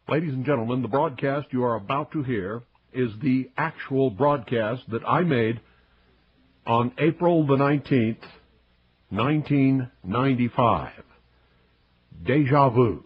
Ladies and gentlemen, the broadcast you are about to hear is the actual broadcast that I made on April the 19th, 1995. Deja vu.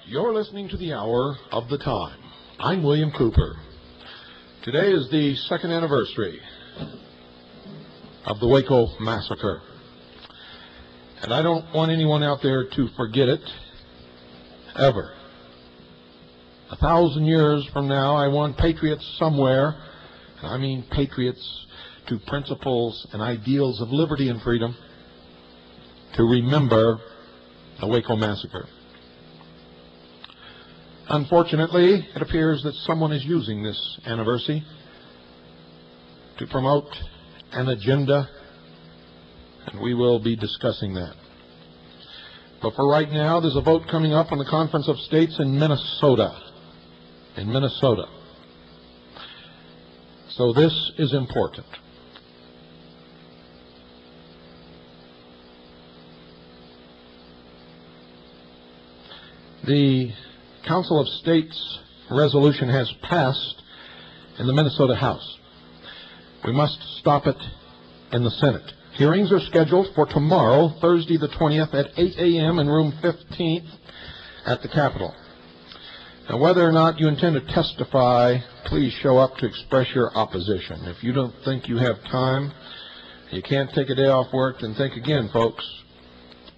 You're listening to the Hour of the Time. I'm William Cooper. Today is the second anniversary of the Waco Massacre. And I don't want anyone out there to forget it, ever. 1,000 years from now, I want patriots somewhere, and I mean patriots to principles and ideals of liberty and freedom, to remember the Waco Massacre. Unfortunately, it appears that someone is using this anniversary to promote an agenda, and we will be discussing that. But for right now, there's a vote coming up on the Conference of States in Minnesota. So this is important. The Council of States resolution has passed in the Minnesota House. We must stop it in the Senate. Hearings are scheduled for tomorrow, Thursday the 20th at 8 a.m. in room 15 at the Capitol. Now, whether or not you intend to testify, please show up to express your opposition. If you don't think you have time, you can't take a day off work, then think again, folks.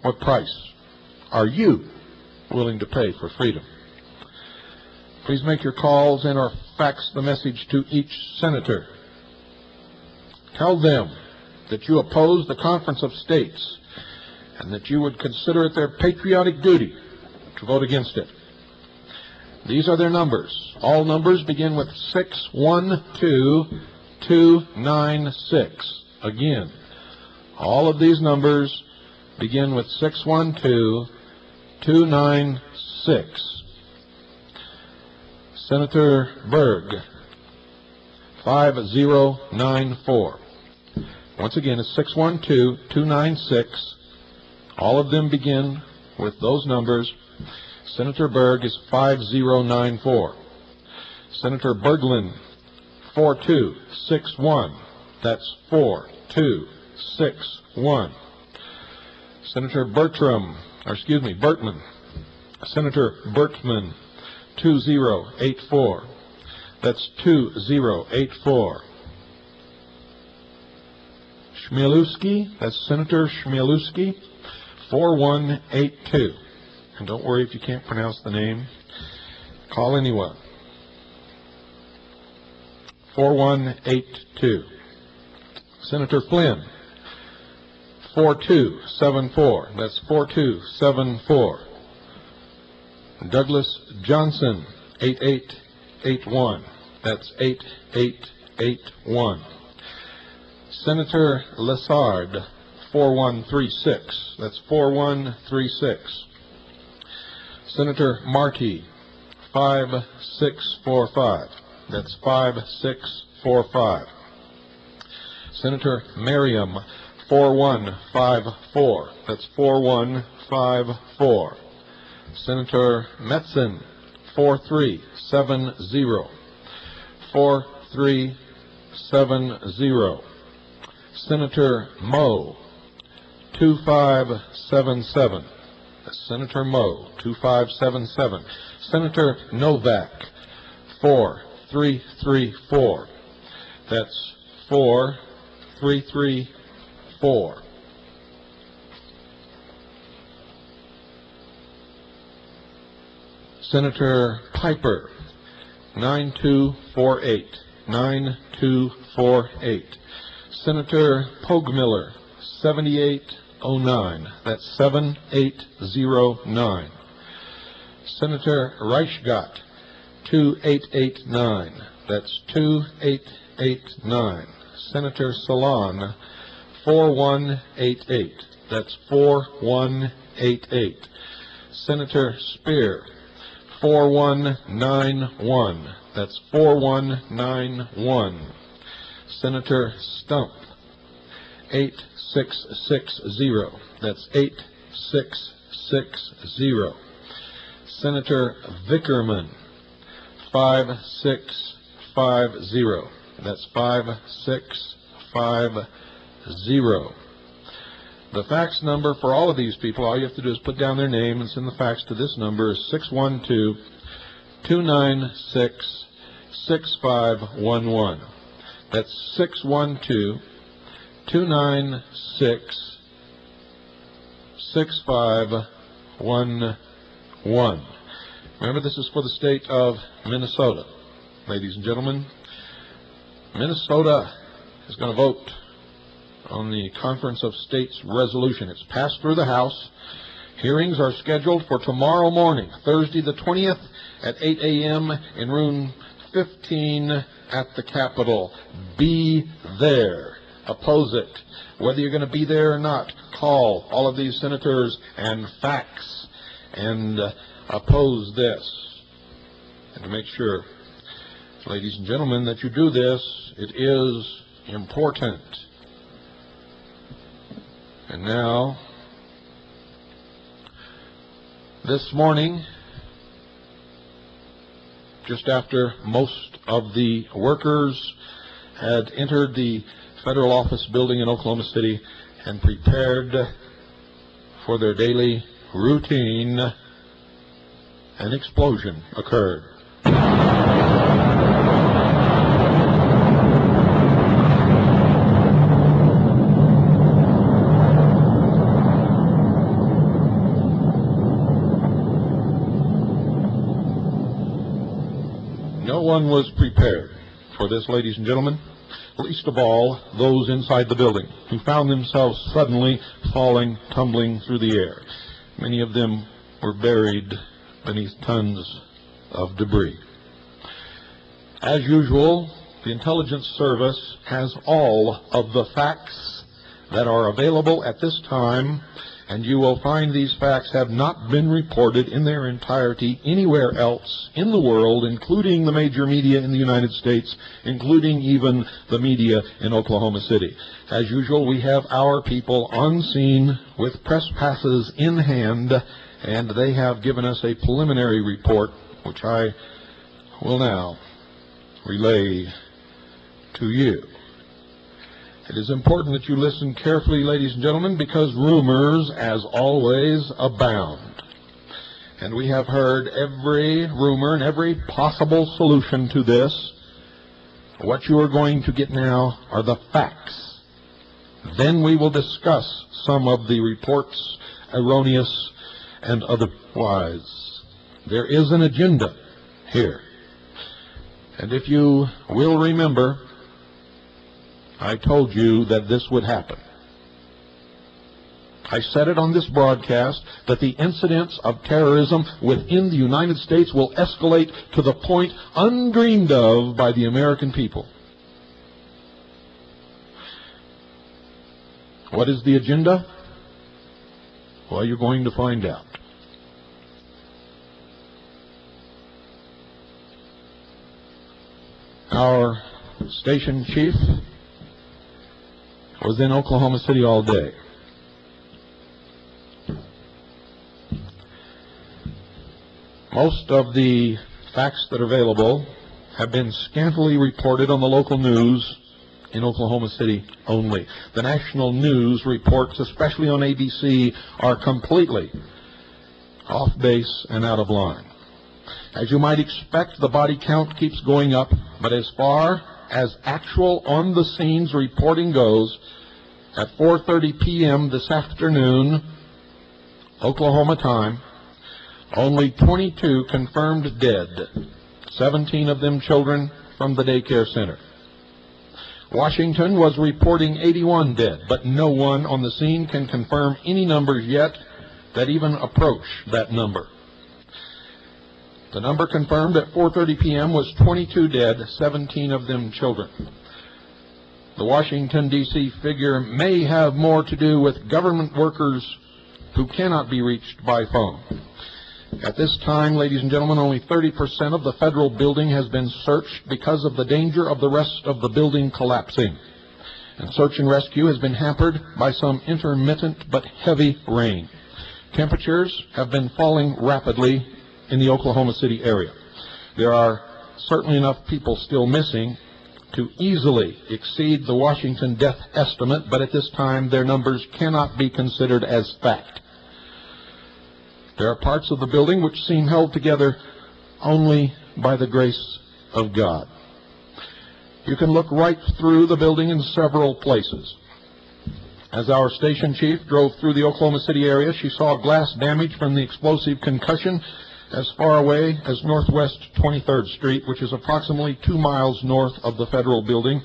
What price are you willing to pay for freedom? Please make your calls and or fax the message to each senator. Tell them that you oppose the Conference of States and that you would consider it their patriotic duty to vote against it. These are their numbers. All numbers begin with 612-296. Again, all of these numbers begin with 612-296. Senator Berg, 5094. Once again, it's 612-296. All of them begin with those numbers. Senator Berg is 5094. Senator Berglund, 4261. That's 4261. Senator Bertman. Senator Bertman, 2084. That's 2084. Chmielewski, that's Senator Chmielewski, 4182. And don't worry if you can't pronounce the name. Call anyone. 4182. Senator Flynn, 4274. That's 4274. Douglas Johnson, 8881. That's 8881. Senator Lessard, 4136. That's 4136. Senator Marty, 5645. That's 5645. Senator Merriam, 4154. That's 4154. Senator Metzen, 4370. 4370. Senator Moe, 2577. Senator Moe, 2577. Senator Novak, 4334. That's 4334. Senator Piper, 9248. 9248. Senator Pogmiller, 7809. That's 7809. Senator Reichgott, 2889. That's 2889. Senator Salon, 4188. That's 4188. Senator Speer, 4191. That's 4191. Senator Stump, 8660. That's 8660. Senator Vickerman, 5650. That's 5650. The fax number for all of these people, all you have to do is put down their name and send the fax to this number, is 612-296-6511. That's 612-296-6511. Remember, this is for the state of Minnesota. Ladies and gentlemen, Minnesota is going to vote on the Conference of States resolution. It's passed through the House. Hearings are scheduled for tomorrow morning, Thursday the 20th at 8 a.m. in room 15 at the Capitol. Be there. Oppose it. Whether you're going to be there or not, call all of these senators and fax and oppose this. And to make sure, ladies and gentlemen, that you do this, it is important. And now, this morning, just after most of the workers had entered the federal office building in Oklahoma City and prepared for their daily routine, an explosion occurred. No one was prepared for this, ladies and gentlemen, least of all those inside the building who found themselves suddenly falling, tumbling through the air. Many of them were buried beneath tons of debris. As usual, the intelligence service has all of the facts that are available at this time, and you will find these facts have not been reported in their entirety anywhere else in the world, including the major media in the United States, including even the media in Oklahoma City. As usual, we have our people on scene with press passes in hand, and they have given us a preliminary report, which I will now relay to you. It is important that you listen carefully, ladies and gentlemen, because rumors, as always, abound. And we have heard every rumor and every possible solution to this. What you are going to get now are the facts. Then we will discuss some of the reports, erroneous and otherwise. There is an agenda here. And if you will remember, I told you that this would happen. I said it on this broadcast that the incidents of terrorism within the United States will escalate to the point undreamed of by the American people. What is the agenda? Well, you're going to find out. Our station chief was in Oklahoma City all day. Most of the facts that are available have been scantily reported on the local news in Oklahoma City only. The national news reports, especially on ABC, are completely off base and out of line. As you might expect, the body count keeps going up, but as far as actual on-the-scenes reporting goes, at 4:30 p.m. this afternoon, Oklahoma time, only 22 confirmed dead, 17 of them children from the daycare center. Washington was reporting 81 dead, but no one on the scene can confirm any numbers yet that even approach that number. The number confirmed at 4:30 p.m. was 22 dead, 17 of them children. The Washington, D.C. figure may have more to do with government workers who cannot be reached by phone. At this time, ladies and gentlemen, only 30% of the federal building has been searched because of the danger of the rest of the building collapsing. And search and rescue has been hampered by some intermittent but heavy rain. Temperatures have been falling rapidly in the Oklahoma City area. There are certainly enough people still missing to easily exceed the Washington death estimate, but at this time their numbers cannot be considered as fact. There are parts of the building which seem held together only by the grace of God. You can look right through the building in several places. As our station chief drove through the Oklahoma City area, she saw glass damage from the explosive concussion as far away as Northwest 23rd Street, which is approximately 2 miles north of the federal building,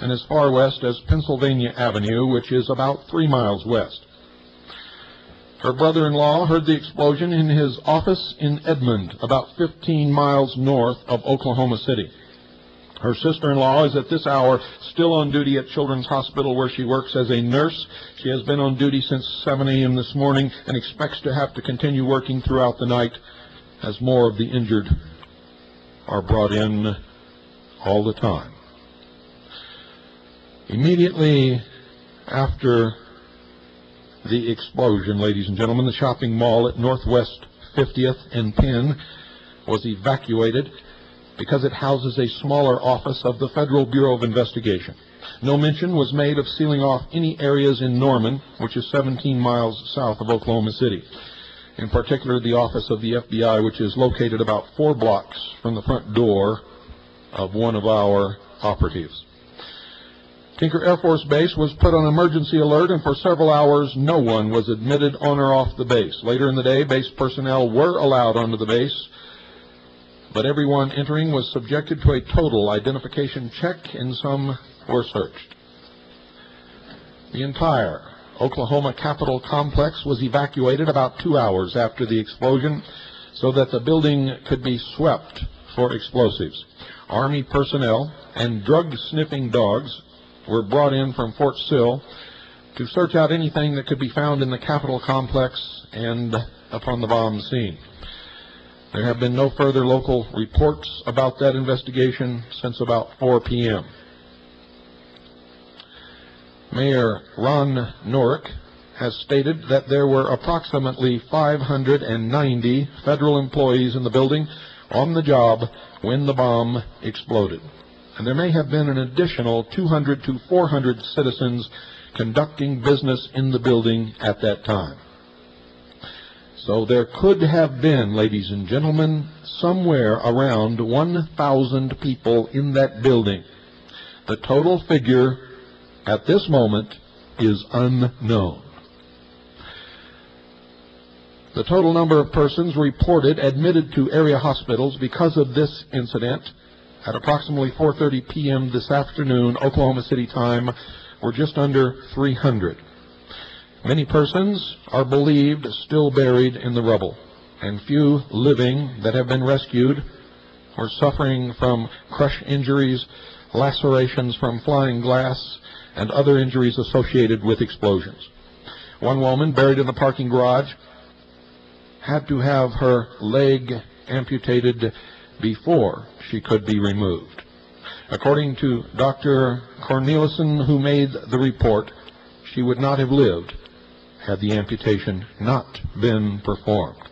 and as far west as Pennsylvania Avenue, which is about 3 miles west. Her brother-in-law heard the explosion in his office in Edmond, about 15 miles north of Oklahoma City. Her sister-in-law is at this hour still on duty at Children's Hospital, where she works as a nurse. She has been on duty since 7 a.m. this morning and expects to have to continue working throughout the night as more of the injured are brought in all the time. Immediately after the explosion, ladies and gentlemen, the shopping mall at Northwest 50th and Penn was evacuated because it houses a smaller office of the Federal Bureau of Investigation. No mention was made of sealing off any areas in Norman, which is 17 miles south of Oklahoma City. In particular, the office of the FBI, which is located about 4 blocks from the front door of one of our operatives. Tinker Air Force Base was put on emergency alert, and for several hours no one was admitted on or off the base. Later in the day, base personnel were allowed onto the base, but everyone entering was subjected to a total identification check, and some were searched. The entire Oklahoma Capitol complex was evacuated about 2 hours after the explosion so that the building could be swept for explosives. Army personnel and drug-sniffing dogs were brought in from Fort Sill to search out anything that could be found in the Capitol complex and upon the bomb scene. There have been no further local reports about that investigation since about 4 p.m. Mayor Ron Norick has stated that there were approximately 590 federal employees in the building on the job when the bomb exploded. And there may have been an additional 200 to 400 citizens conducting business in the building at that time. So there could have been, ladies and gentlemen, somewhere around 1,000 people in that building. The total figure at this moment is unknown. The total number of persons reported admitted to area hospitals because of this incident at approximately 4:30 p.m. this afternoon, Oklahoma City time, were just under 300. Many persons are believed still buried in the rubble, and few living that have been rescued are suffering from crush injuries, lacerations from flying glass, and other injuries associated with explosions. One woman buried in the parking garage had to have her leg amputated before she could be removed. According to Dr. Corneliuson, who made the report, she would not have lived had the amputation not been performed.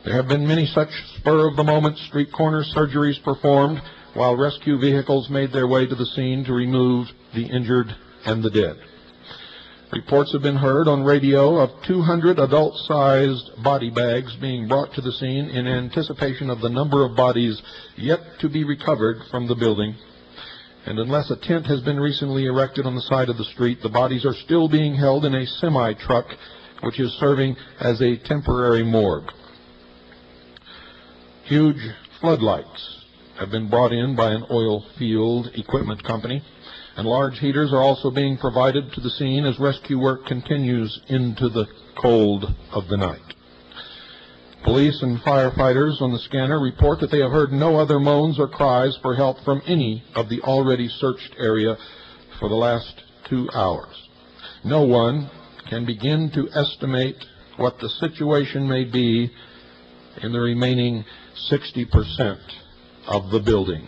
There have been many such spur-of-the-moment street corner surgeries performed while rescue vehicles made their way to the scene to remove the injured and the dead. Reports have been heard on radio of 200 adult-sized body bags being brought to the scene in anticipation of the number of bodies yet to be recovered from the building. And unless a tent has been recently erected on the side of the street, the bodies are still being held in a semi-truck, which is serving as a temporary morgue. Huge floodlights have been brought in by an oil field equipment company, and large heaters are also being provided to the scene as rescue work continues into the cold of the night. Police and firefighters on the scanner report that they have heard no other moans or cries for help from any of the already searched area for the last 2 hours. No one can begin to estimate what the situation may be in the remaining 60% of the building.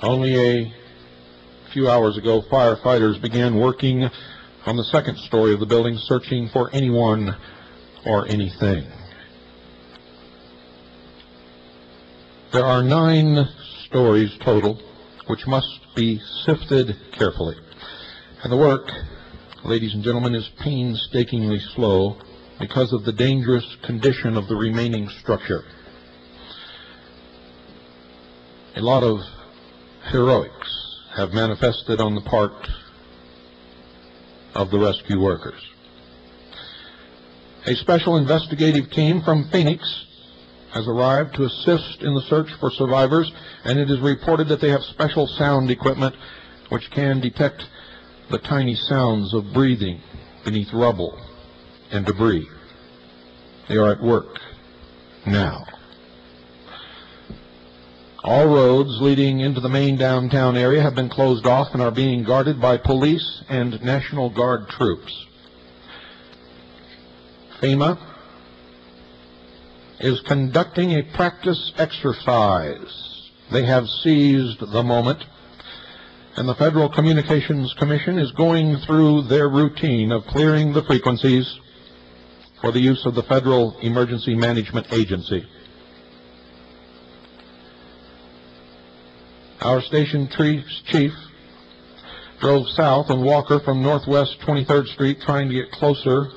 Only a few hours ago, firefighters began working on the second story of the building, searching for anyone or anything. There are 9 stories total, which must be sifted carefully. And the work, ladies and gentlemen, is painstakingly slow because of the dangerous condition of the remaining structure. A lot of heroics have manifested on the part of the rescue workers. A special investigative team from Phoenix has arrived to assist in the search for survivors, and it is reported that they have special sound equipment which can detect the tiny sounds of breathing beneath rubble and debris. They are at work now. All roads leading into the main downtown area have been closed off and are being guarded by police and National Guard troops. FEMA is conducting a practice exercise. They have seized the moment, and the Federal Communications Commission is going through their routine of clearing the frequencies for the use of the Federal Emergency Management Agency. Our station chief drove south on Walker from Northwest 23rd Street trying to get closer,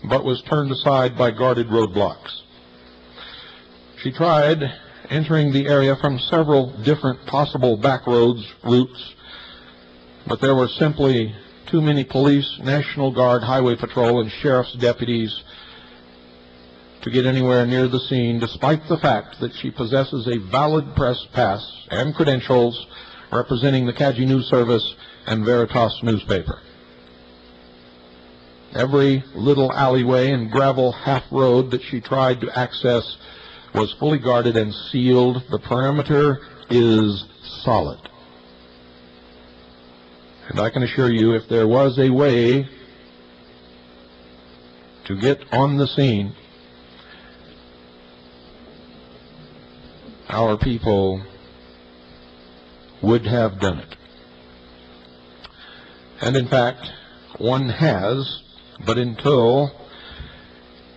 but was turned aside by guarded roadblocks. She tried entering the area from several different possible back routes, but there were simply too many police, National Guard, Highway Patrol, and sheriff's deputies to get anywhere near the scene, despite the fact that she possesses a valid press pass and credentials representing the Kaji News Service and Veritas newspaper. Every little alleyway and gravel half road that she tried to access was fully guarded and sealed. The perimeter is solid. And I can assure you, if there was a way to get on the scene, our people would have done it. And in fact, one has, but until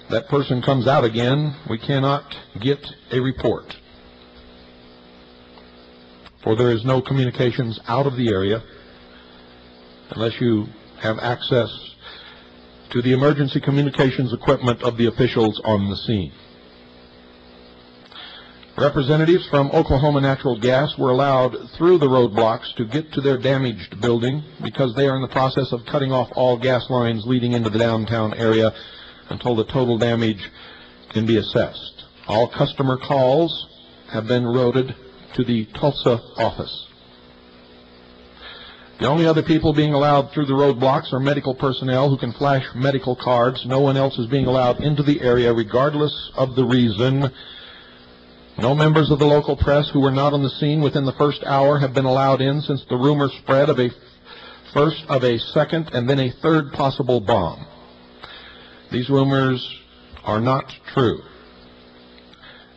that person comes out again, we cannot get a report. For there is no communications out of the area unless you have access to the emergency communications equipment of the officials on the scene. Representatives from Oklahoma Natural Gas were allowed through the roadblocks to get to their damaged building because they are in the process of cutting off all gas lines leading into the downtown area until the total damage can be assessed. All customer calls have been routed to the Tulsa office. The only other people being allowed through the roadblocks are medical personnel who can flash medical cards. No one else is being allowed into the area regardless of the reason. No members of the local press who were not on the scene within the first hour have been allowed in since the rumor spread of first a second and then a third possible bomb. These rumors are not true.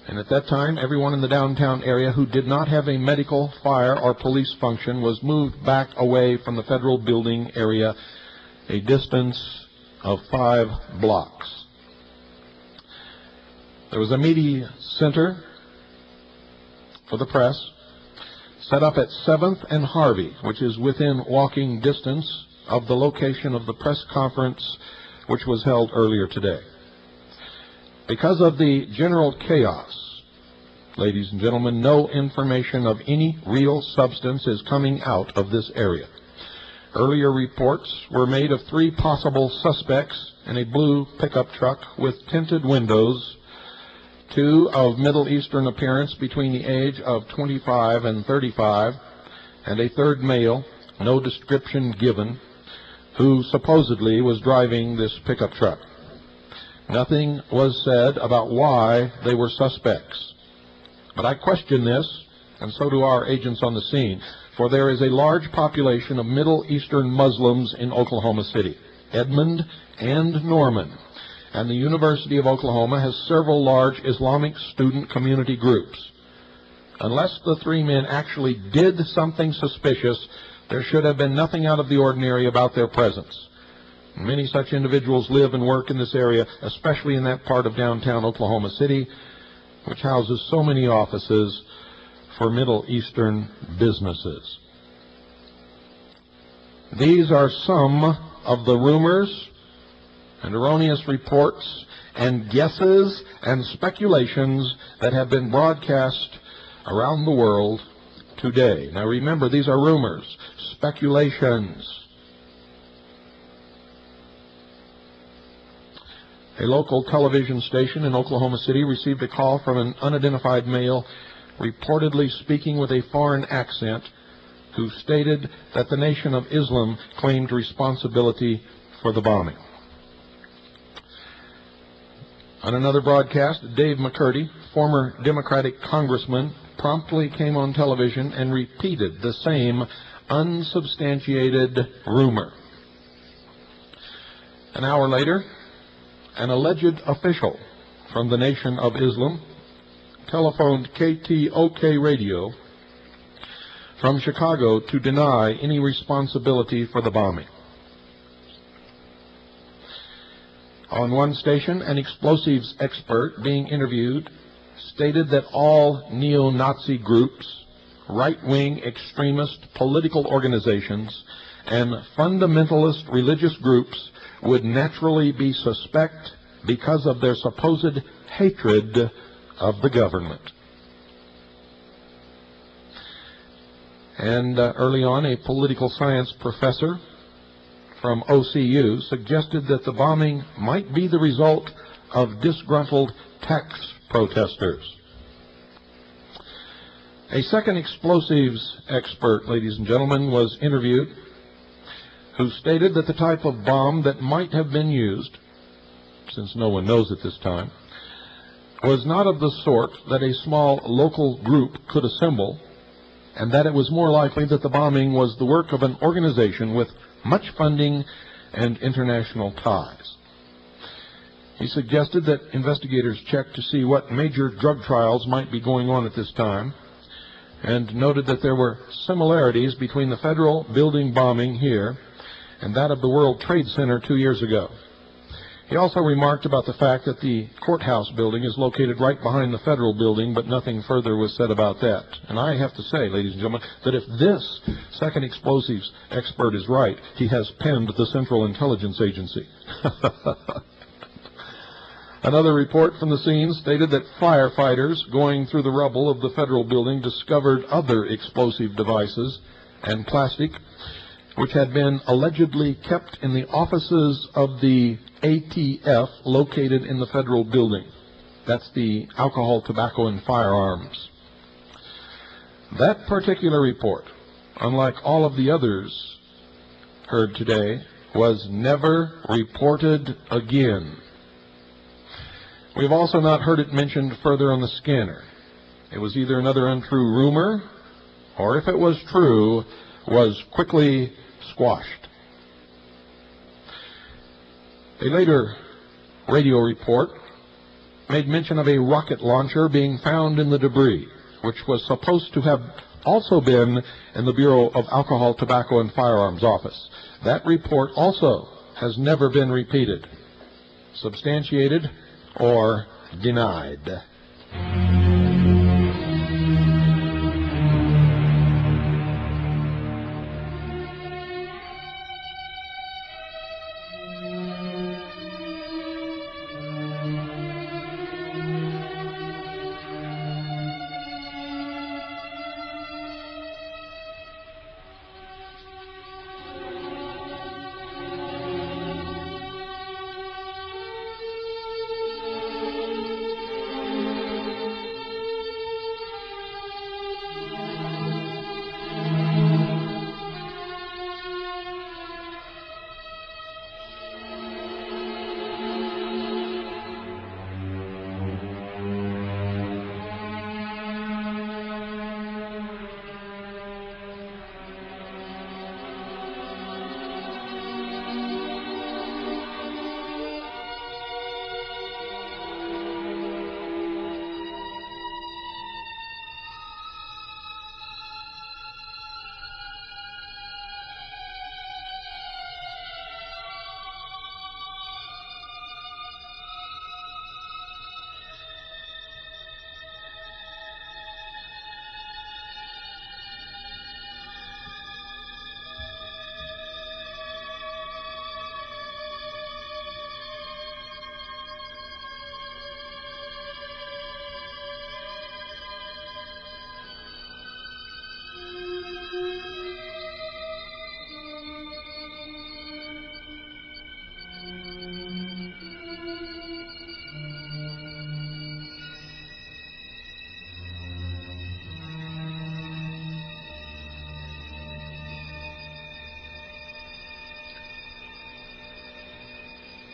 And at that time, everyone in the downtown area who did not have a medical, fire, or police function was moved back away from the federal building area a distance of 5 blocks. There was a media center for the press set up at 7th and Harvey, which is within walking distance of the location of the press conference which was held earlier today. Because of the general chaos, ladies and gentlemen, no information of any real substance is coming out of this area. Earlier reports were made of 3 possible suspects in a blue pickup truck with tinted windows, 2 of Middle Eastern appearance between the age of 25 and 35, and a 3rd male, no description given, who supposedly was driving this pickup truck. Nothing was said about why they were suspects. But I question this, and so do our agents on the scene, for there is a large population of Middle Eastern Muslims in Oklahoma City, Edmond and Norman, and the University of Oklahoma has several large Islamic student community groups. Unless the 3 men actually did something suspicious, there should have been nothing out of the ordinary about their presence. Many such individuals live and work in this area, especially in that part of downtown Oklahoma City, which houses so many offices for Middle Eastern businesses. These are some of the rumors and erroneous reports and guesses and speculations that have been broadcast around the world today. Now remember, these are rumors, speculations. A local television station in Oklahoma City received a call from an unidentified male reportedly speaking with a foreign accent who stated that the Nation of Islam claimed responsibility for the bombing. On another broadcast, Dave McCurdy, former Democratic congressman, promptly came on television and repeated the same unsubstantiated rumor. An hour later, an alleged official from the Nation of Islam telephoned KTOK radio from Chicago to deny any responsibility for the bombing. On one station, an explosives expert being interviewed stated that all neo-Nazi groups, right-wing extremist political organizations, and fundamentalist religious groups would naturally be suspect because of their supposed hatred of the government. And early on, a political science professor from OCU suggested that the bombing might be the result of disgruntled tax protesters. A second explosives expert, ladies and gentlemen, was interviewed, who stated that the type of bomb that might have been used, since no one knows at this time, was not of the sort that a small local group could assemble, and that it was more likely that the bombing was the work of an organization with much funding and international ties. He suggested that investigators check to see what major drug trials might be going on at this time, and noted that there were similarities between the federal building bombing here and that of the World Trade Center 2 years ago. He also remarked about the fact that the courthouse building is located right behind the federal building, but nothing further was said about that. And I have to say, ladies and gentlemen, that if this second explosives expert is right, he has penned the Central Intelligence Agency. Another report from the scene stated that firefighters going through the rubble of the federal building discovered other explosive devices and plastic, which had been allegedly kept in the offices of the ATF located in the federal building. That's the Alcohol, Tobacco, and Firearms. That particular report, unlike all of the others heard today, was never reported again. We've also not heard it mentioned further on the scanner. It was either another untrue rumor, or if it was true, was quickly squashed. A later radio report made mention of a rocket launcher being found in the debris, which was supposed to have also been in the Bureau of Alcohol, Tobacco, and Firearms office. That report also has never been repeated, substantiated, or denied.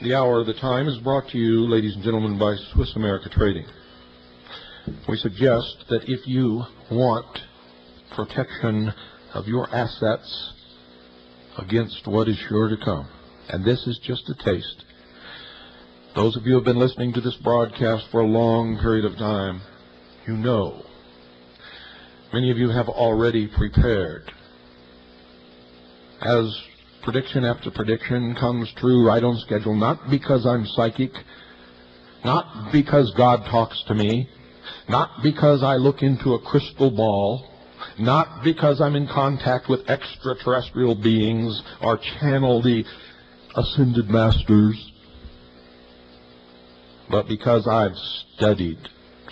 The hour of the time is brought to you, ladies and gentlemen, by Swiss America Trading. We suggest that if you want protection of your assets against what is sure to come, and this is just a taste, those of you who have been listening to this broadcast for a long period of time, you know. Many of you have already prepared. As prediction after prediction comes true right on schedule, not because I'm psychic, not because God talks to me, not because I look into a crystal ball, not because I'm in contact with extraterrestrial beings or channel the ascended masters, but because I've studied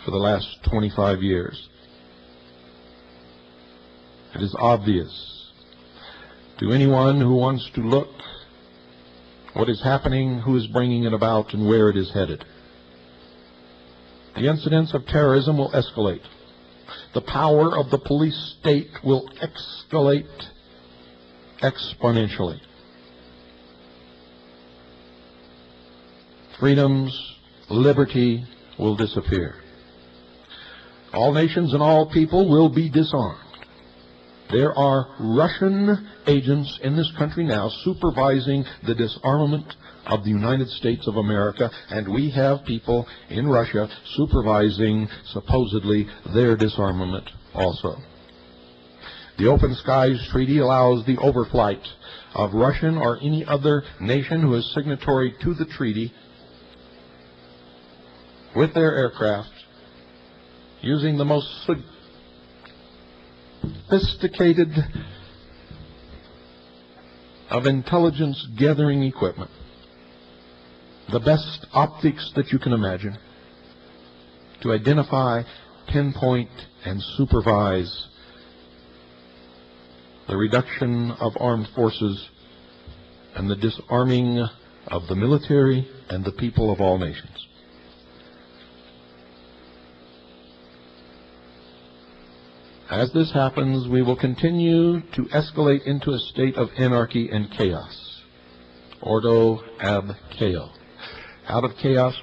for the last 25 years. It is obvious to anyone who wants to look what is happening, who is bringing it about, and where it is headed. The incidents of terrorism will escalate. The power of the police state will escalate exponentially. Freedoms, liberty will disappear. All nations and all people will be disarmed. There are Russian agents in this country now supervising the disarmament of the United States of America, and we have people in Russia supervising, supposedly, their disarmament also. The Open Skies Treaty allows the overflight of Russian or any other nation who is signatory to the treaty with their aircraft, using the most sophisticated of intelligence gathering equipment, the best optics that you can imagine, to identify, pinpoint, and supervise the reduction of armed forces and the disarming of the military and the people of all nations. As this happens, we will continue to escalate into a state of anarchy and chaos. Ordo ab chaos. Out of chaos,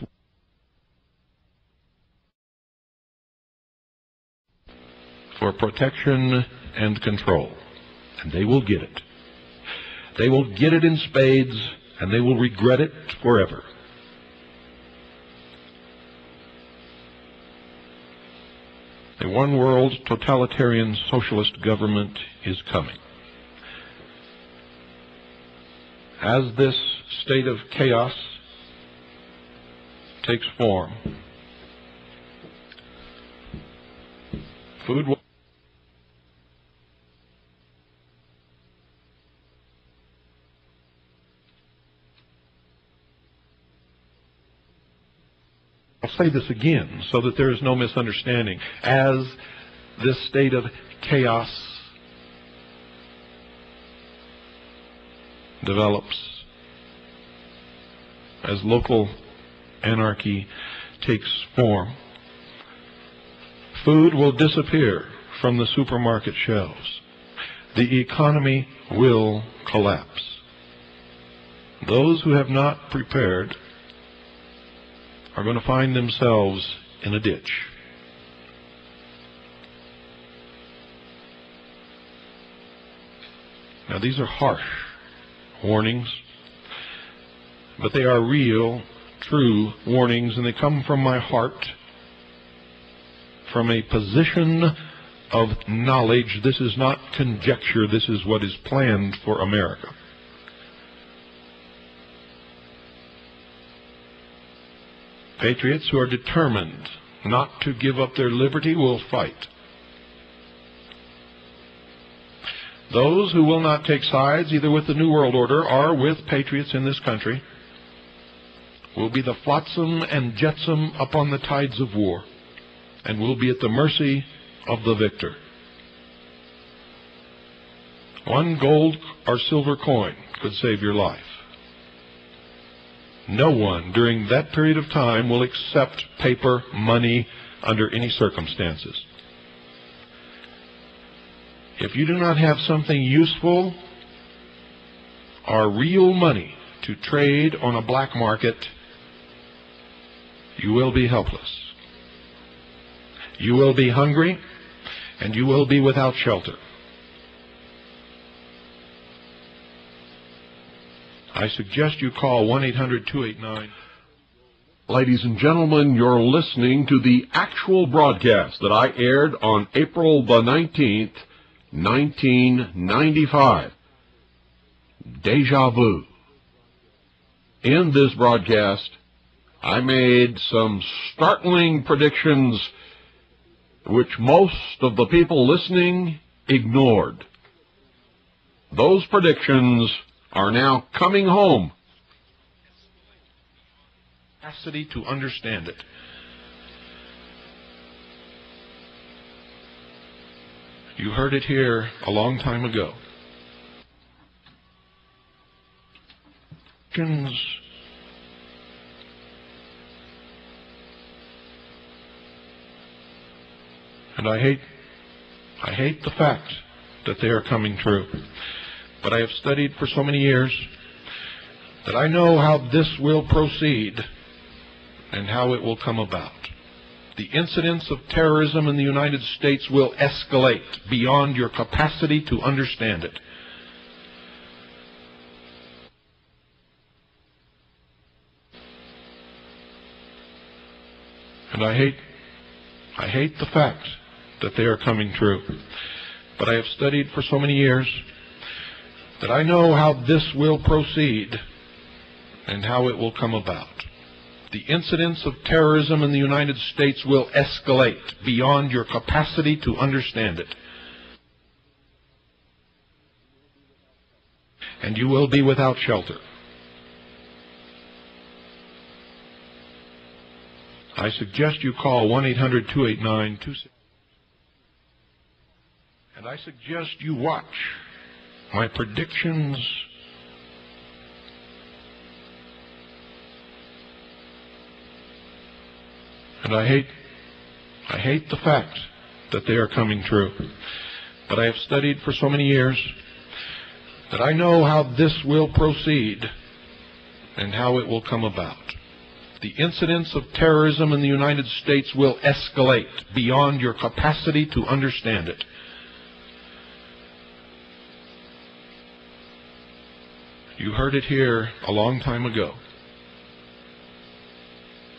for protection and control. And they will get it. They will get it in spades, and they will regret it forever. A one-world totalitarian socialist government is coming. As this state of chaos takes form, food will I'll say this again so that there is no misunderstanding. As this state of chaos develops, as local anarchy takes form, food will disappear from the supermarket shelves. The economy will collapse. Those who have not prepared are going to find themselves in a ditch. Now, these are harsh warnings, but they are real, true warnings, and they come from my heart, from a position of knowledge. This is not conjecture. This is what is planned for America. Patriots who are determined not to give up their liberty will fight. Those who will not take sides, either with the New World Order or with patriots in this country, will be the flotsam and jetsam upon the tides of war, and will be at the mercy of the victor. One gold or silver coin could save your life. No one during that period of time will accept paper money under any circumstances. If you do not have something useful or real money to trade on a black market, you will be helpless. You will be hungry, and you will be without shelter. I suggest you call 1-800-289. Ladies and gentlemen, you're listening to the actual broadcast that I aired on April the 19th, 1995. Deja vu. In this broadcast, I made some startling predictions which most of the people listening ignored. Those predictions are now coming home. Capacity to understand it. You heard it here a long time ago. And I hate the fact that they are coming true. But I have studied for so many years that I know how this will proceed and how it will come about. The incidence of terrorism in the United States will escalate beyond your capacity to understand it. And I hate the fact that they are coming true. But I have studied for so many years that I know how this will proceed and how it will come about. The incidence of terrorism in the United States will escalate beyond your capacity to understand it. And you will be without shelter. I suggest you call 1-800-289-26. And I suggest you watch my predictions and I hate the fact that they are coming true. But I have studied for so many years that I know how this will proceed and how it will come about. The incidence of terrorism in the United States will escalate beyond your capacity to understand it. You heard it here a long time ago.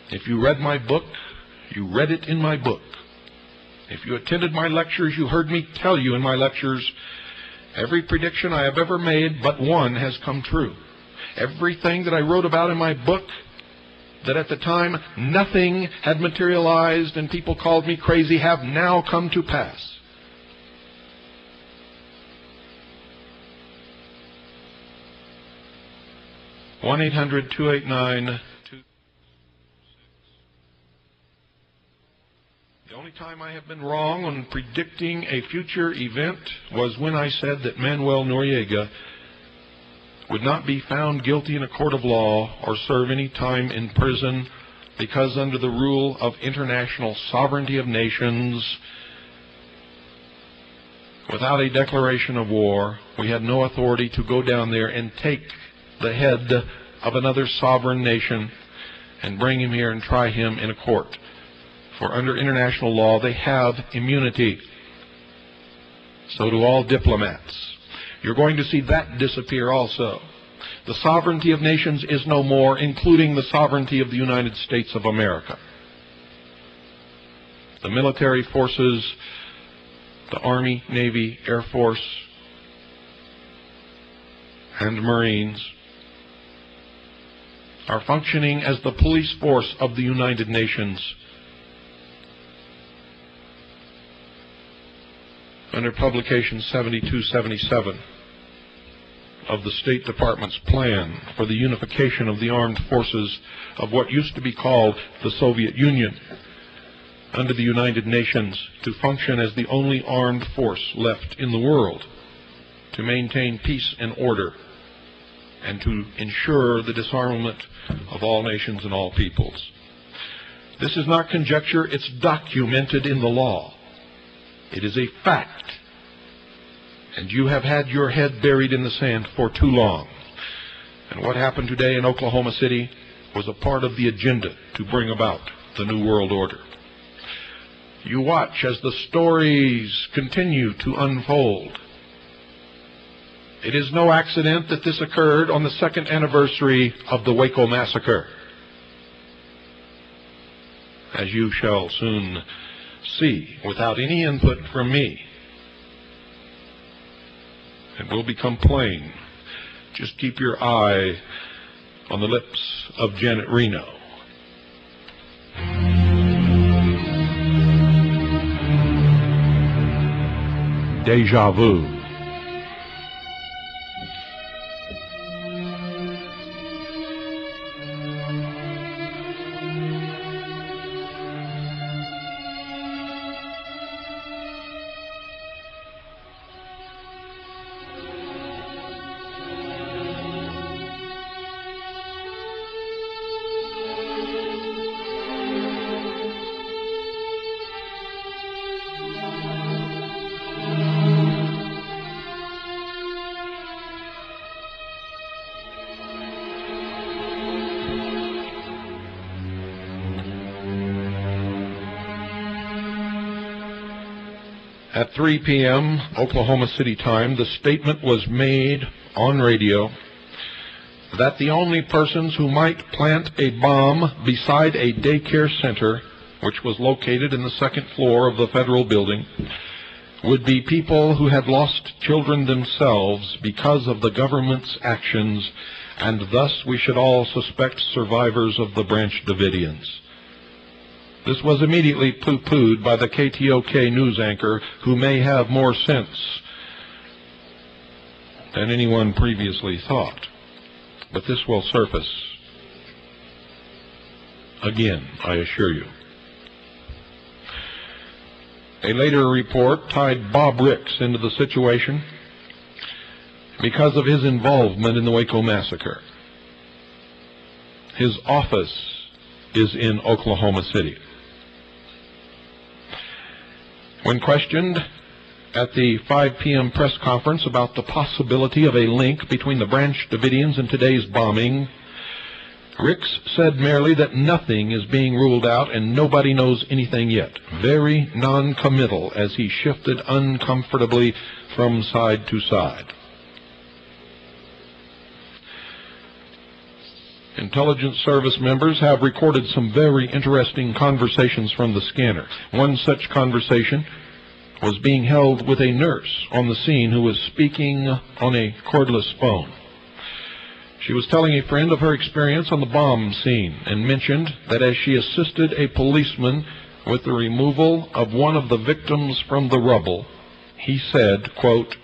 If you read my book, you read it in my book. If you attended my lectures, you heard me tell you in my lectures, every prediction I have ever made but one has come true. Everything that I wrote about in my book, that at the time nothing had materialized and people called me crazy, have now come to pass. One 1-800-289-26. The only time I have been wrong on predicting a future event was when I said that Manuel Noriega would not be found guilty in a court of law or serve any time in prison because under the rule of international sovereignty of nations, without a declaration of war, we had no authority to go down there and take the head of another sovereign nation and bring him here and try him in a court. For under international law, they have immunity. So do all diplomats. You're going to see that disappear also. The sovereignty of nations is no more, including the sovereignty of the United States of America. The military forces, the Army, Navy, Air Force, and Marines are functioning as the police force of the United Nations under Publication 7277 of the State Department's plan for the unification of the armed forces of what used to be called the Soviet Union under the United Nations to function as the only armed force left in the world to maintain peace and order and to ensure the disarmament of all nations and all peoples. This is not conjecture, it's documented in the law. It is a fact. And you have had your head buried in the sand for too long. And what happened today in Oklahoma City was a part of the agenda to bring about the New World Order. You watch as the stories continue to unfold. It is no accident that this occurred on the second anniversary of the Waco Massacre, as you shall soon see without any input from me. It will become plain. Just keep your eye on the lips of Janet Reno. Deja vu. At 3 p.m. Oklahoma City time, the statement was made on radio that the only persons who might plant a bomb beside a daycare center, which was located in the second floor of the federal building, would be people who had lost children themselves because of the government's actions and thus we should all suspect survivors of the Branch Davidians. This was immediately pooh-poohed by the KTOK news anchor, who may have more sense than anyone previously thought. But this will surface again, I assure you. A later report tied Bob Ricks into the situation because of his involvement in the Waco massacre. His office is in Oklahoma City. When questioned at the 5 p.m. press conference about the possibility of a link between the Branch Davidians and today's bombing, Ricks said merely that nothing is being ruled out and nobody knows anything yet. Very non-committal as he shifted uncomfortably from side to side. Intelligence Service members have recorded some very interesting conversations from the scanner. One such conversation was being held with a nurse on the scene who was speaking on a cordless phone. She was telling a friend of her experience on the bomb scene and mentioned that as she assisted a policeman with the removal of one of the victims from the rubble, he said, quote,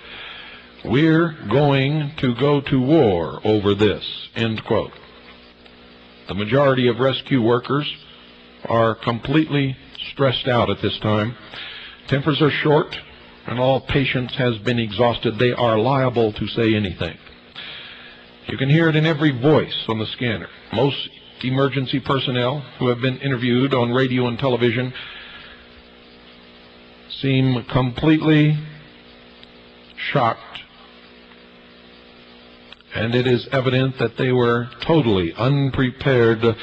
"We're going to go to war over this," end quote. The majority of rescue workers are completely stressed out at this time. Tempers are short, and all patience has been exhausted. They are liable to say anything. You can hear it in every voice on the scanner. Most emergency personnel who have been interviewed on radio and television seem completely shocked, and it is evident that they were totally unprepared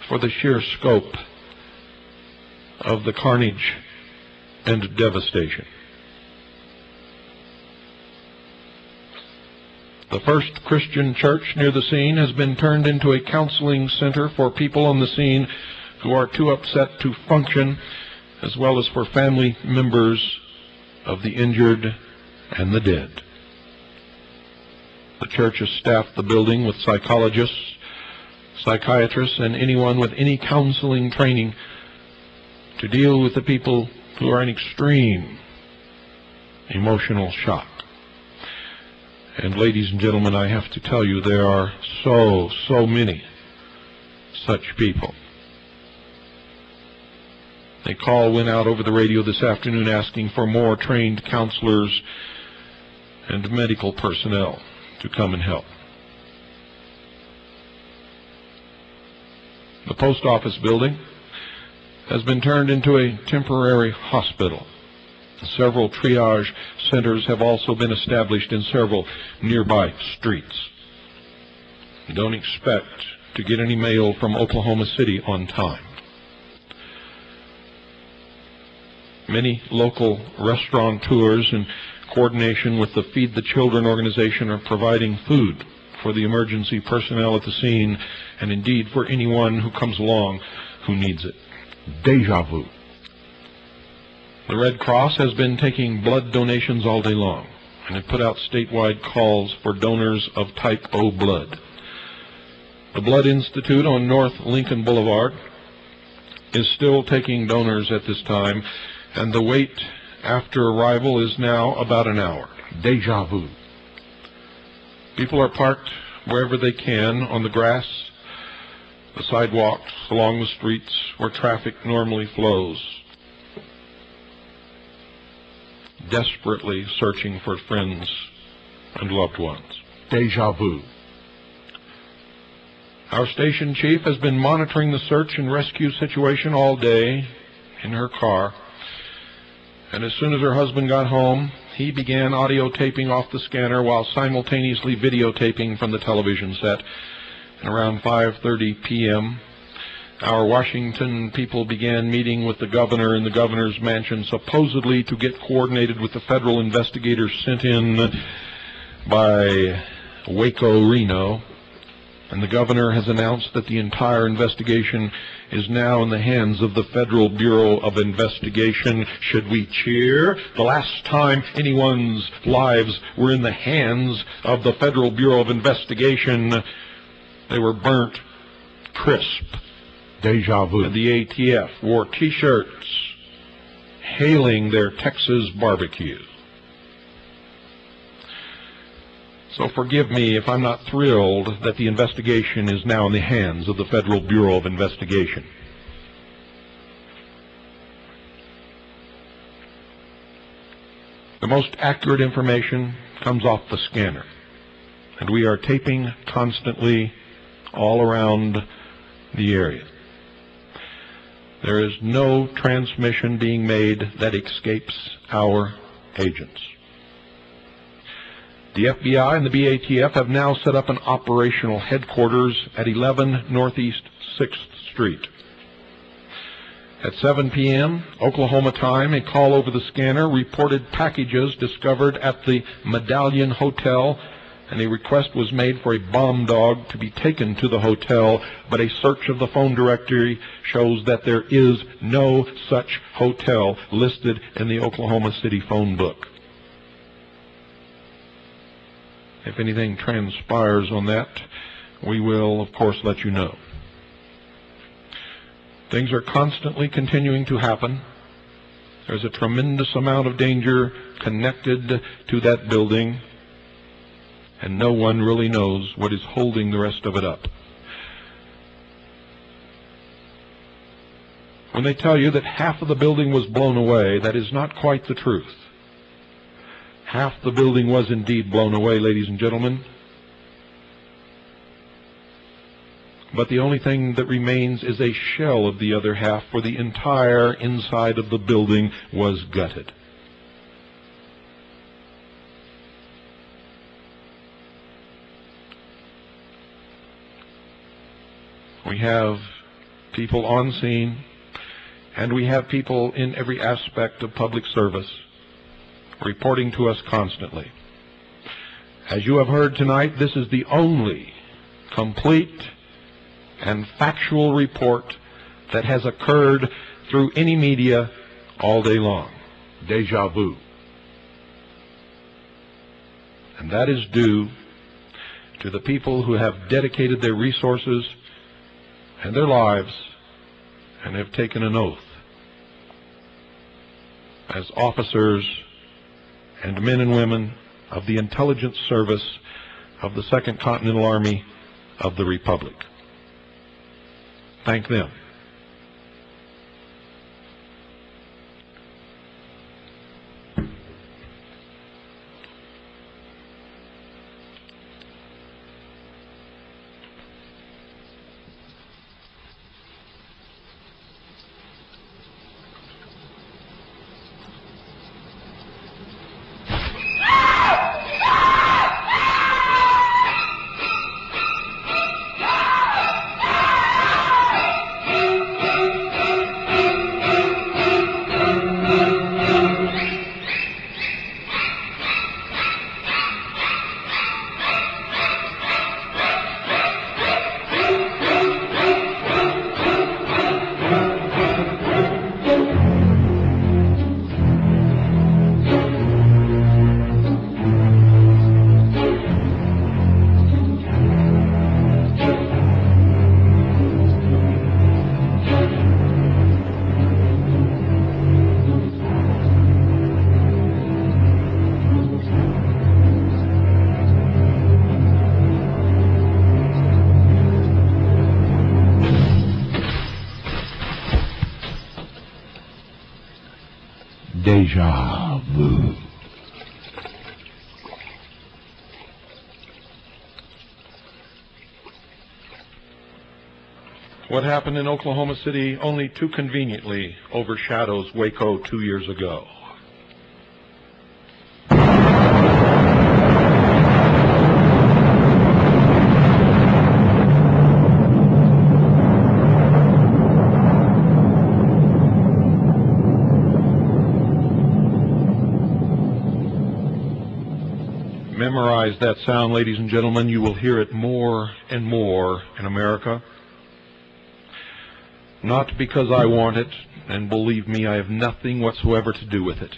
for the sheer scope of the carnage and devastation. The first Christian church near the scene has been turned into a counseling center for people on the scene who are too upset to function, as well as for family members of the injured and the dead. The church has staffed the building with psychologists, psychiatrists, and anyone with any counseling training to deal with the people who are in extreme emotional shock. And ladies and gentlemen, I have to tell you, there are so many such people. A call went out over the radio this afternoon asking for more trained counselors and medical personnel to come and help. The post office building has been turned into a temporary hospital. Several triage centers have also been established in several nearby streets. Don't expect to get any mail from Oklahoma City on time. Many local restaurateurs, in coordination with the Feed the Children organization, are providing food for the emergency personnel at the scene, and indeed for anyone who comes along who needs it. Deja vu. The Red Cross has been taking blood donations all day long, and have put out statewide calls for donors of type O blood. The Blood Institute on North Lincoln Boulevard is still taking donors at this time, and the wait after arrival is now about an hour. Deja vu. People are parked wherever they can, on the grass, the sidewalks, along the streets where traffic normally flows, desperately searching for friends and loved ones. Deja vu. Our station chief has been monitoring the search and rescue situation all day in her car, and as soon as her husband got home, he began audio taping off the scanner while simultaneously videotaping from the television set. And around 5:30 p.m., our Washington people began meeting with the governor in the governor's mansion, supposedly to get coordinated with the federal investigators sent in by Waco, Reno. And the governor has announced that the entire investigation is now in the hands of the Federal Bureau of Investigation. Should we cheer? The last time anyone's lives were in the hands of the Federal Bureau of Investigation They were burnt crisp. Deja vu. And the ATF wore T-shirts hailing their Texas barbecue. So forgive me if I'm not thrilled that the investigation is now in the hands of the Federal Bureau of Investigation. The most accurate information comes off the scanner, and we are taping constantly all around the area. There is no transmission being made that escapes our agents. The FBI and the BATF have now set up an operational headquarters at 11 Northeast 6th Street. At 7 p.m. Oklahoma time, a call over the scanner reported packages discovered at the Medallion Hotel, and a request was made for a bomb dog to be taken to the hotel, but a search of the phone directory shows that there is no such hotel listed in the Oklahoma City phone book. If anything transpires on that, we will, of course, let you know. Things are constantly continuing to happen. There's a tremendous amount of danger connected to that building, and no one really knows what is holding the rest of it up. When they tell you that half of the building was blown away, that is not quite the truth. Half the building was indeed blown away, ladies and gentlemen. But the only thing that remains is a shell of the other half, for the entire inside of the building was gutted. We have people on scene, and we have people in every aspect of public service reporting to us constantly. As you have heard tonight, this is the only complete and factual report that has occurred through any media all day long. Deja vu. And that is due to the people who have dedicated their resources and their lives and have taken an oath as officers and men and women of the intelligence service of the Second Continental Army of the Republic. Thank them. Deja vu. What happened in Oklahoma City only too conveniently overshadows Waco 2 years ago. Memorize that sound, ladies and gentlemen. You will hear it more and more in America. Not because I want it, and believe me, I have nothing whatsoever to do with it.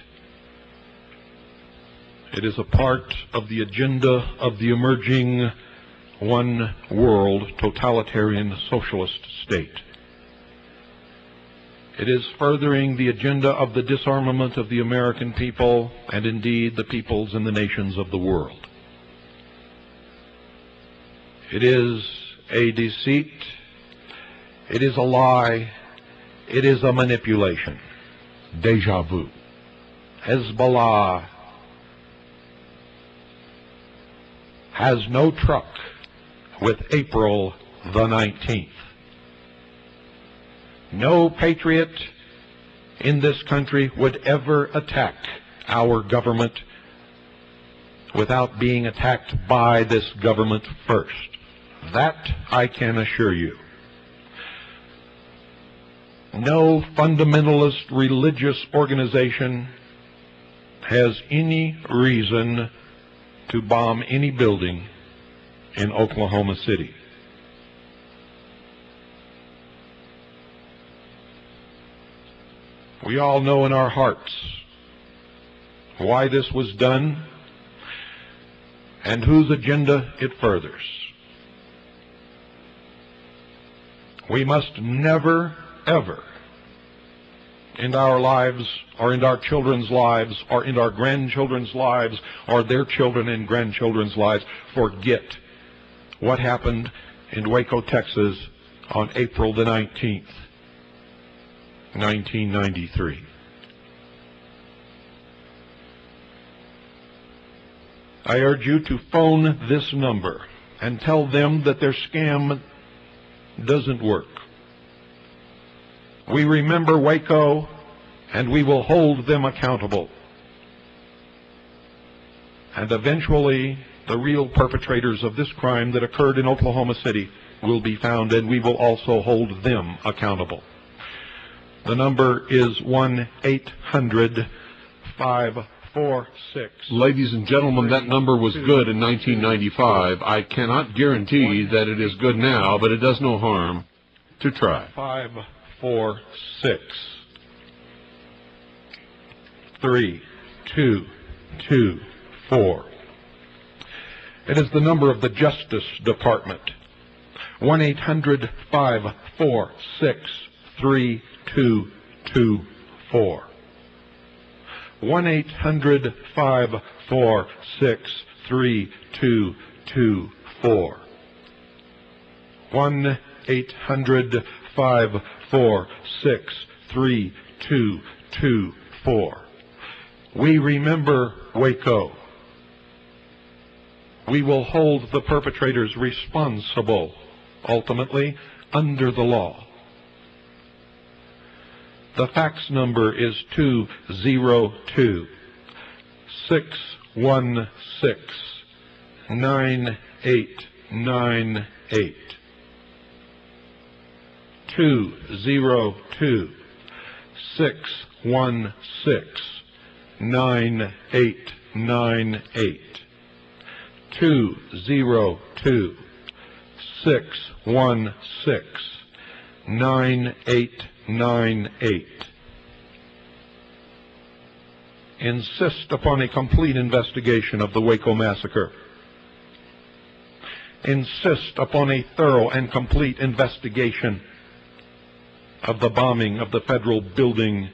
It is a part of the agenda of the emerging one world totalitarian socialist state. It is furthering the agenda of the disarmament of the American people, and indeed the peoples and the nations of the world. It is a deceit, it is a lie, it is a manipulation. Deja vu. Hezbollah has no truck with April the 19th. No patriot in this country would ever attack our government without being attacked by this government first. That I can assure you. No fundamentalist religious organization has any reason to bomb any building in Oklahoma City. We all know in our hearts why this was done and whose agenda it furthers. We must never, ever, in our lives, or in our children's lives, or in our grandchildren's lives, or their children and grandchildren's lives, forget what happened in Waco, Texas on April the 19th, 1993. I urge you to phone this number and tell them that their scam doesn't work. We remember Waco, and we will hold them accountable. And eventually, the real perpetrators of this crime that occurred in Oklahoma City will be found, and we will also hold them accountable. The number is 1-800-546. Ladies and gentlemen, that number was good in 1995. I cannot guarantee that it is good now, but it does no harm to try. 546 3224. It is the number of the Justice Department. 1-800-546-3224. 1-800-546-3224. 1-800-546-3224. We remember Waco. We will hold the perpetrators responsible, ultimately, under the law. The fax number is 202-616-9898. 202-616-9898. 202-616-9898. Insist upon a complete investigation of the Waco massacre. Insist upon a thorough and complete investigation of the bombing of the federal building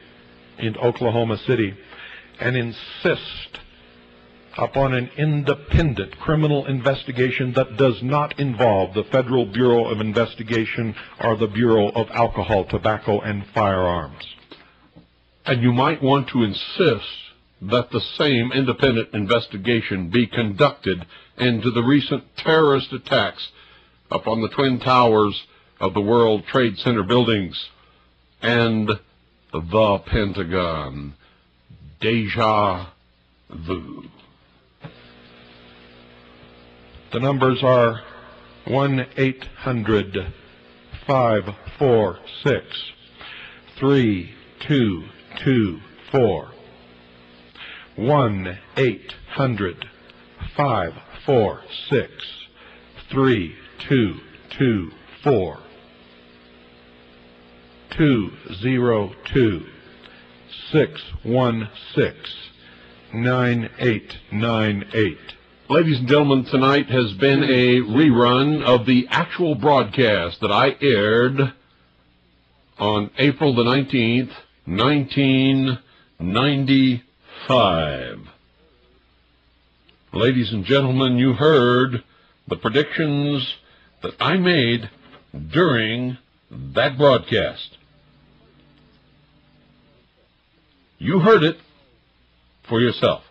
in Oklahoma City, and insist upon an independent criminal investigation that does not involve the Federal Bureau of Investigation or the Bureau of Alcohol, Tobacco, and Firearms. And you might want to insist that the same independent investigation be conducted into the recent terrorist attacks upon the Twin Towers of the World Trade Center buildings and the Pentagon. Deja vu. The numbers are 1-800-546-3224. 1-800-546-3224. 202-616-9898. Ladies and gentlemen, tonight has been a rerun of the actual broadcast that I aired on April the 19th, 1995. Ladies and gentlemen, you heard the predictions that I made during that broadcast. You heard it for yourself.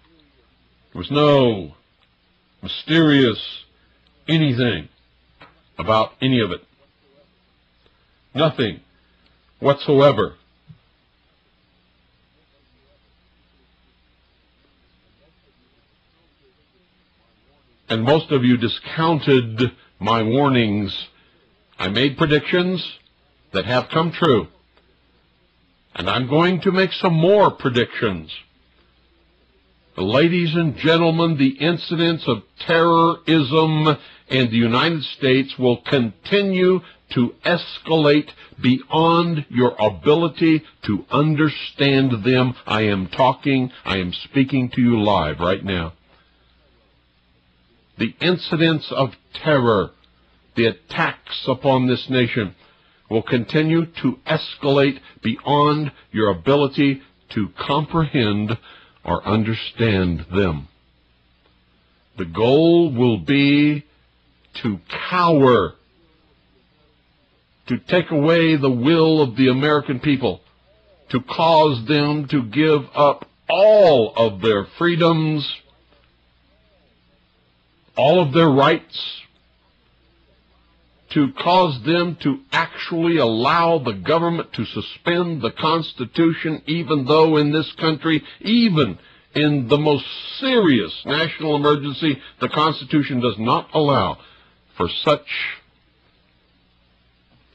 There was no mysterious anything about any of it. Nothing whatsoever. And most of you discounted my warnings. I made predictions that have come true. And I'm going to make some more predictions. Ladies and gentlemen, the incidents of terrorism in the United States will continue to escalate beyond your ability to understand them. I am speaking to you live right now. The incidents of terror, the attacks upon this nation, will continue to escalate beyond your ability to comprehend or understand them. The goal will be to cower, to take away the will of the American people, to cause them to give up all of their freedoms, all of their rights, to cause them to actually allow the government to suspend the Constitution, even though in this country, even in the most serious national emergency, the Constitution does not allow for such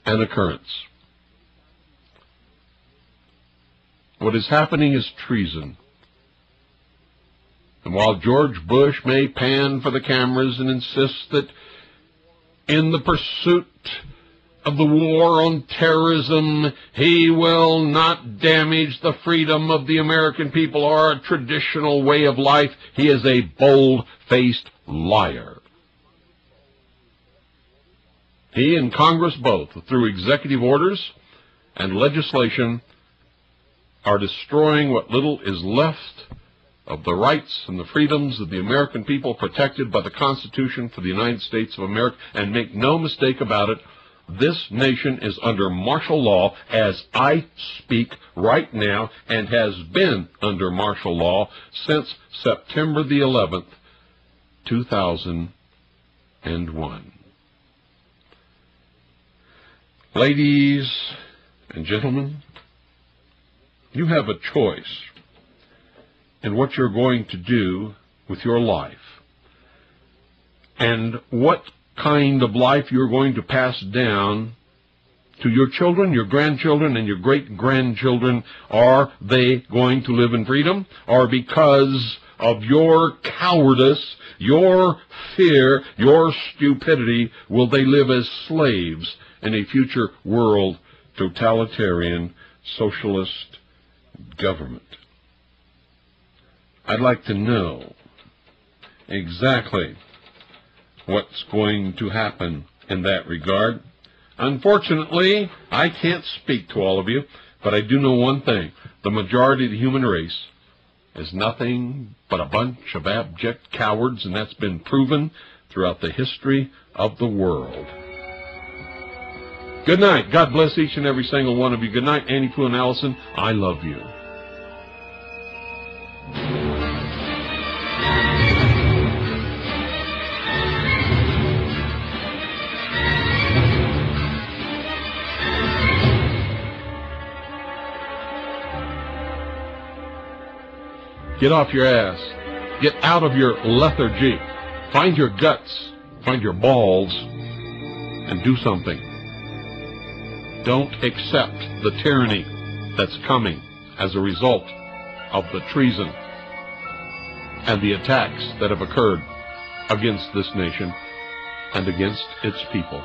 an occurrence. What is happening is treason. And while George Bush may pan for the cameras and insist that in the pursuit of the war on terrorism, he will not damage the freedom of the American people or a traditional way of life, he is a bold-faced liar. He and Congress both, through executive orders and legislation, are destroying what little is left of the rights and the freedoms of the American people protected by the Constitution for the United States of America. And make no mistake about it, this nation is under martial law as I speak right now, and has been under martial law since September the 11th, 2001. Ladies and gentlemen, you have a choice in what you're going to do with your life, and what kind of life you're going to pass down to your children, your grandchildren, and your great-grandchildren. Are they going to live in freedom, or because of your cowardice, your fear, your stupidity, will they live as slaves in a future world totalitarian socialist government? I'd like to know exactly what's going to happen in that regard. Unfortunately, I can't speak to all of you, but I do know one thing. The majority of the human race is nothing but a bunch of abject cowards, and that's been proven throughout the history of the world. Good night. God bless each and every single one of you. Good night, Annie, Pooh, and Allison. I love you. Get off your ass. Get out of your lethargy. Find your guts. Find your balls. And do something. Don't accept the tyranny that's coming as a result of the treason and the attacks that have occurred against this nation and against its people.